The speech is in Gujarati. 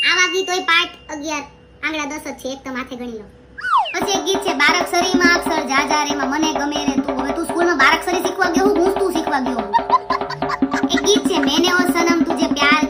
આવા ગીત હોય પાઠ 11 આંગળા 10 જ છે, એક તો માથે ગણી લો. પછી એક ગીત છે બારાક્ષરીમાં અક્ષર જાજા રેમાં મને ગમે રે તું. હવે તું સ્કૂલમાં બારાક્ષરી શીખવા ગયો હું તું શીખવા ગયો. એક ગીત છે મેને ઓ સનમ તુજે પ્યાર